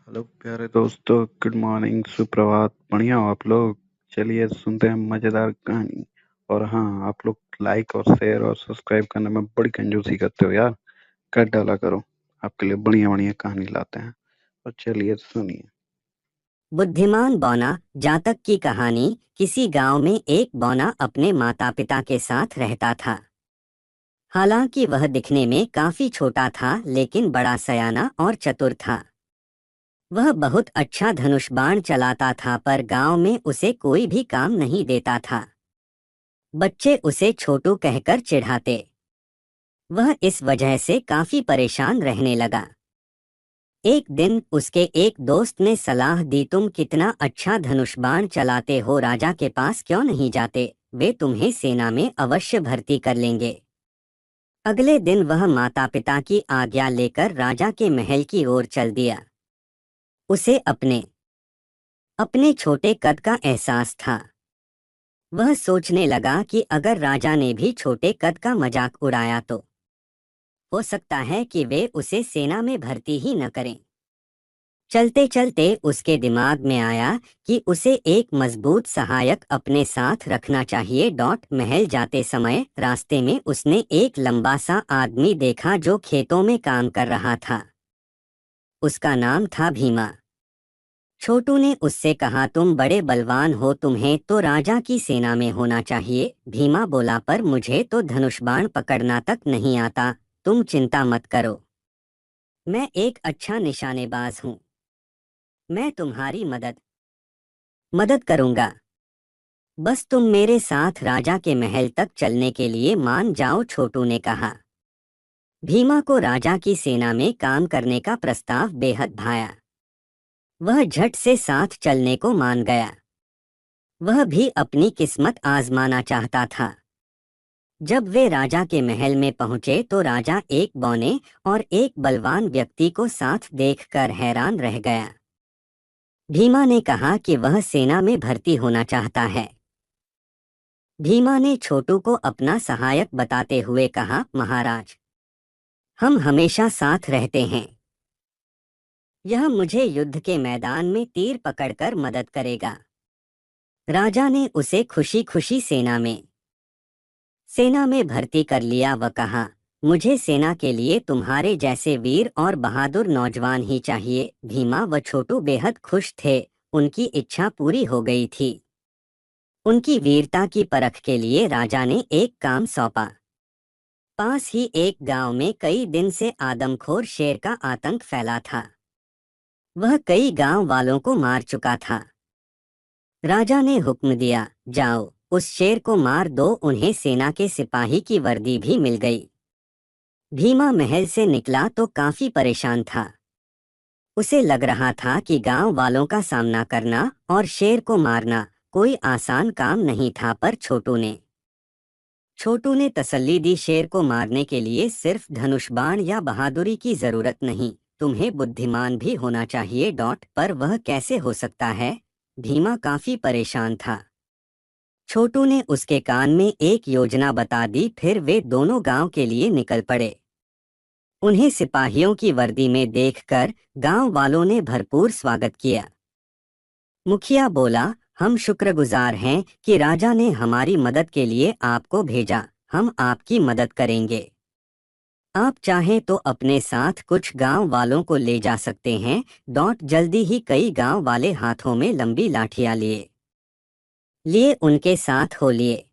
Hello प्यारे दोस्तों, good morning, सुप्रभात। बढ़िया हो आप लोग? चलिए सुनते हैं मजेदार कहानी। और हाँ, आप लोग लाइक और शेयर और सब्सक्राइब करने में बड़ी कंजूसी करते हो यार। कर डाला करो, आपके लिए बढ़िया बढ़िया कहानी लाते हैं। और चलिए सुनिए। बुद्धिमान बौना जातक की कहानी। किसी गांव में एक बौना अपने माता पिता के साथ रहता था। हालांकि वह दिखने में काफी छोटा था, लेकिन बड़ा सयाना और चतुर था। वह बहुत अच्छा धनुष बाण चलाता था, पर गांव में उसे कोई भी काम नहीं देता था। बच्चे उसे छोटू कहकर चिढ़ाते। वह इस वजह से काफी परेशान रहने लगा। एक दिन उसके एक दोस्त ने सलाह दी, तुम कितना अच्छा धनुष बाण चलाते हो, राजा के पास क्यों नहीं जाते, वे तुम्हें सेना में अवश्य भर्ती कर लेंगे। अगले दिन वह माता पिता की आज्ञा लेकर राजा के महल की ओर चल दिया। उसे अपने अपने छोटे कद का एहसास था। वह सोचने लगा कि अगर राजा ने भी छोटे कद का मजाक उड़ाया तो हो सकता है कि वे उसे सेना में भर्ती ही न करें। चलते चलते उसके दिमाग में आया कि उसे एक मजबूत सहायक अपने साथ रखना चाहिए। महल जाते समय रास्ते में उसने एक लंबा सा आदमी देखा जो खेतों में काम कर रहा था। उसका नाम था भीमा। छोटू ने उससे कहा, तुम बड़े बलवान हो, तुम्हें तो राजा की सेना में होना चाहिए। भीमा बोला, पर मुझे तो धनुष बाण पकड़ना तक नहीं आता। तुम चिंता मत करो, मैं एक अच्छा निशानेबाज हूँ। मैं तुम्हारी मदद मदद करूंगा। बस तुम मेरे साथ राजा के महल तक चलने के लिए मान जाओ, छोटू ने कहा। भीमा को राजा की सेना में काम करने का प्रस्ताव बेहद भाया। वह झट से साथ चलने को मान गया। वह भी अपनी किस्मत आजमाना चाहता था। जब वे राजा के महल में पहुंचे तो राजा एक बौने और एक बलवान व्यक्ति को साथ देखकर हैरान रह गया। भीमा ने कहा कि वह सेना में भर्ती होना चाहता है। भीमा ने छोटू को अपना सहायक बताते हुए कहा, महाराज, हम हमेशा साथ रहते हैं। यह मुझे युद्ध के मैदान में तीर पकड़कर मदद करेगा। राजा ने उसे खुशी खुशी सेना में भर्ती कर लिया। वह कहा, मुझे सेना के लिए तुम्हारे जैसे वीर और बहादुर नौजवान ही चाहिए। भीमा व छोटू बेहद खुश थे। उनकी इच्छा पूरी हो गई थी। उनकी वीरता की परख के लिए राजा ने एक काम सौंपा। पास ही एक गांव में कई दिन से आदमखोर शेर का आतंक फैला था। वह कई गांव वालों को मार चुका था। राजा ने हुक्म दिया, जाओ उस शेर को मार दो। उन्हें सेना के सिपाही की वर्दी भी मिल गई। भीमा महल से निकला तो काफी परेशान था। उसे लग रहा था कि गांव वालों का सामना करना और शेर को मारना कोई आसान काम नहीं था, पर छोटू ने तसल्ली दी, शेर को मारने के लिए सिर्फ धनुष बाण या बहादुरी की जरूरत नहीं, तुम्हें बुद्धिमान भी होना चाहिए। पर वह कैसे हो सकता है? भीमा काफी परेशान था। छोटू ने उसके कान में एक योजना बता दी। फिर वे दोनों गांव के लिए निकल पड़े। उन्हें सिपाहियों की वर्दी में देखकर गांव वालों ने भरपूर स्वागत किया। मुखिया बोला, हम शुक्रगुजार हैं कि राजा ने हमारी मदद के लिए आपको भेजा। हम आपकी मदद करेंगे। आप चाहें तो अपने साथ कुछ गांव वालों को ले जा सकते हैं। जल्दी ही कई गांव वाले हाथों में लंबी लाठियां लिए लिए उनके साथ हो लिए।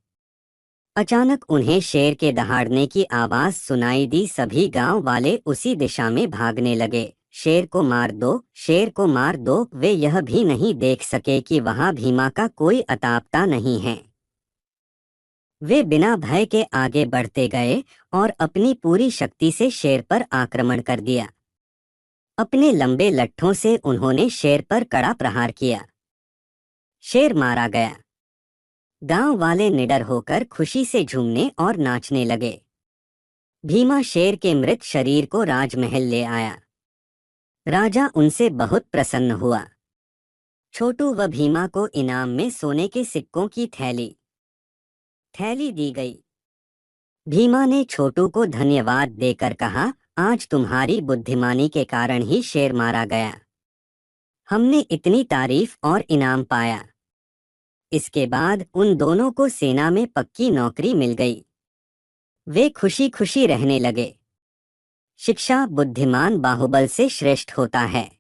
अचानक उन्हें शेर के दहाड़ने की आवाज सुनाई दी। सभी गांव वाले उसी दिशा में भागने लगे। शेर को मार दो, शेर को मार दो। वे यह भी नहीं देख सके कि वहां भीमा का कोई अतापता नहीं है। वे बिना भय के आगे बढ़ते गए और अपनी पूरी शक्ति से शेर पर आक्रमण कर दिया। अपने लंबे लट्ठों से उन्होंने शेर पर कड़ा प्रहार किया। शेर मारा गया। गांव वाले निडर होकर खुशी से झूमने और नाचने लगे। भीमा शेर के मृत शरीर को राजमहल ले आया। राजा उनसे बहुत प्रसन्न हुआ। छोटू व भीमा को इनाम में सोने के सिक्कों की थैली थैली दी गई। भीमा ने छोटू को धन्यवाद देकर कहा, आज तुम्हारी बुद्धिमानी के कारण ही शेर मारा गया। हमने इतनी तारीफ और इनाम पाया। इसके बाद उन दोनों को सेना में पक्की नौकरी मिल गई। वे खुशी खुशी रहने लगे। शिक्षा बुद्धिमान बाहुबल से श्रेष्ठ होता है।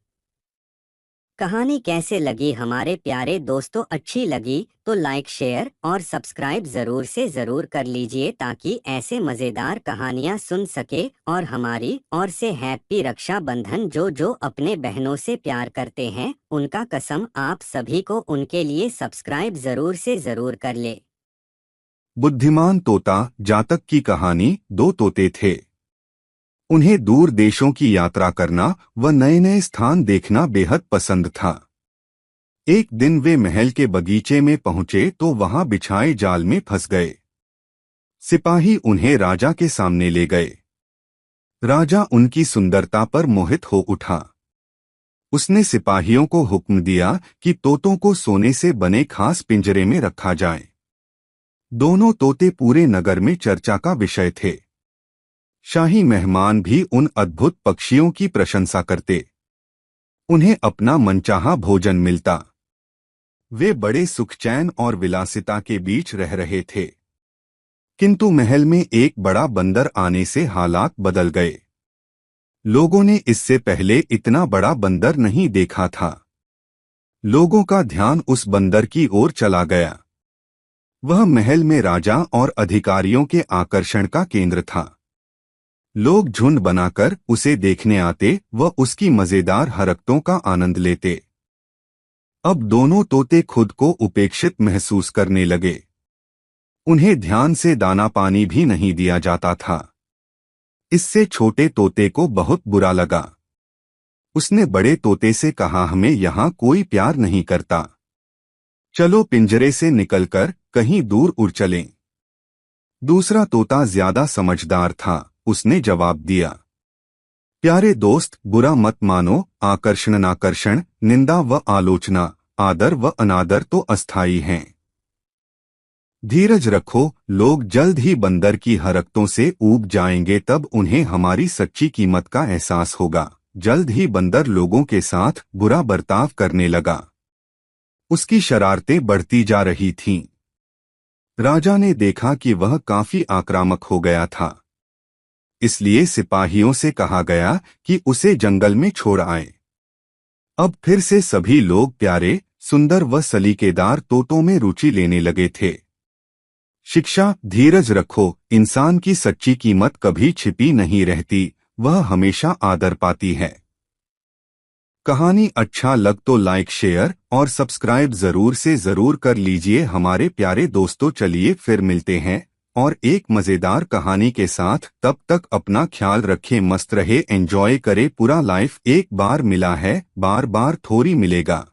कहानी कैसे लगी हमारे प्यारे दोस्तों? अच्छी लगी तो लाइक शेयर और सब्सक्राइब ज़रूर से ज़रूर कर लीजिए ताकि ऐसे मज़ेदार कहानियाँ सुन सके। और हमारी ओर से हैप्पी रक्षाबंधन। जो अपने बहनों से प्यार करते हैं उनका कसम आप सभी को उनके लिए सब्सक्राइब ज़रूर से ज़रूर कर ले। बुद्धिमान तोता जातक की कहानी। दो तोते थे। उन्हें दूर देशों की यात्रा करना व नए नए स्थान देखना बेहद पसंद था। एक दिन वे महल के बगीचे में पहुंचे तो वहां बिछाए जाल में फंस गए। सिपाही उन्हें राजा के सामने ले गए। राजा उनकी सुंदरता पर मोहित हो उठा। उसने सिपाहियों को हुक्म दिया कि तोतों को सोने से बने खास पिंजरे में रखा जाए। दोनों तोते पूरे नगर में चर्चा का विषय थे। शाही मेहमान भी उन अद्भुत पक्षियों की प्रशंसा करते। उन्हें अपना मनचाहा भोजन मिलता। वे बड़े सुखचैन और विलासिता के बीच रह रहे थे। किंतु महल में एक बड़ा बंदर आने से हालात बदल गए। लोगों ने इससे पहले इतना बड़ा बंदर नहीं देखा था। लोगों का ध्यान उस बंदर की ओर चला गया। वह महल में राजा और अधिकारियों के आकर्षण का केंद्र था। लोग झुंड बनाकर उसे देखने आते व उसकी मजेदार हरकतों का आनंद लेते। अब दोनों तोते खुद को उपेक्षित महसूस करने लगे। उन्हें ध्यान से दाना पानी भी नहीं दिया जाता था। इससे छोटे तोते को बहुत बुरा लगा। उसने बड़े तोते से कहा, हमें यहाँ कोई प्यार नहीं करता। चलो पिंजरे से निकलकर कहीं दूर उड़ चलें। दूसरा तोता ज्यादा समझदार था। उसने जवाब दिया, प्यारे दोस्त, बुरा मत मानो। आकर्षण नाकर्षण, निंदा व आलोचना, आदर व अनादर तो अस्थायी हैं। धीरज रखो, लोग जल्द ही बंदर की हरकतों से ऊब जाएंगे, तब उन्हें हमारी सच्ची कीमत का एहसास होगा। जल्द ही बंदर लोगों के साथ बुरा बर्ताव करने लगा। उसकी शरारतें बढ़ती जा रही थीं। राजा ने देखा कि वह काफी आक्रामक हो गया था। इसलिए सिपाहियों से कहा गया कि उसे जंगल में छोड़ आए। अब फिर से सभी लोग प्यारे, सुंदर व सलीकेदार तोतों में रुचि लेने लगे थे। शिक्षा, धीरज रखो। इंसान की सच्ची कीमत कभी छिपी नहीं रहती, वह हमेशा आदर पाती है। कहानी अच्छा लग तो लाइक शेयर और सब्सक्राइब जरूर से जरूर कर लीजिए हमारे प्यारे दोस्तों। चलिए फिर मिलते हैं और एक मजेदार कहानी के साथ। तब तक अपना ख्याल रखें, मस्त रहे, एंजॉय करे। पूरा लाइफ एक बार मिला है, बार बार थोड़ी मिलेगा।